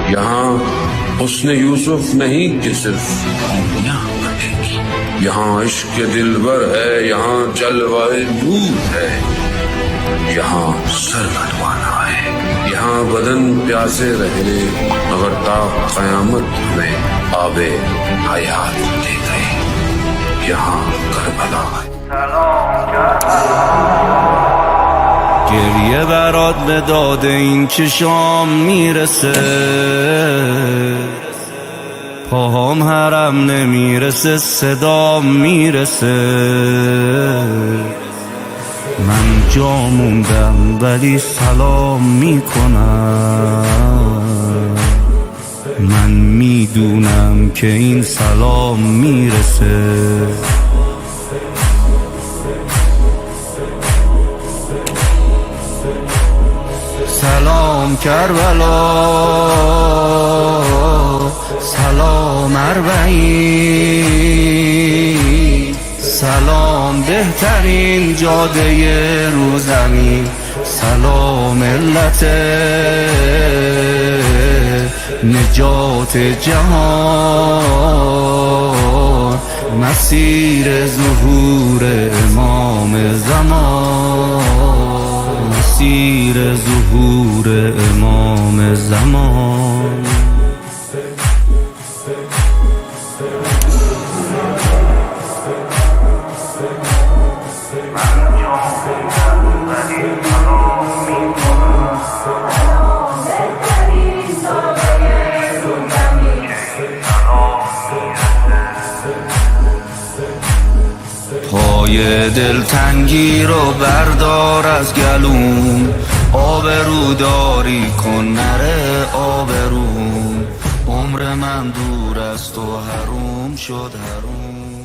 यहाँ हुस्न यूसुफ नहीं कि सिर्फ खूबियां बनेगी, यहाँ इश्क दिलबर है, यहाँ जलवाए नूर है, यहाँ सर कटवाना है, यहाँ बदन प्यासे रहे मगर ता कयामत में आबे हयात दे गए, यहाँ करबला है। گریه برات به داد این چشام میرسه، پاهام حرم نمیرسه، صدام میرسه. من جا موندم ولی سلام میکنم، من میدونم که این سلام میرسه. سلام کربلا، سلام اربعین، سلام بهترین جاده رو زمین، سلام ملت نجات جهان، مسیر ظهور امام زمان، مسیر ظهور امام زمان. پای دلتنگی رو بردار از گلوم، آبروداری کن نره آبروم، عمر من دور از تو حروم شد حروم.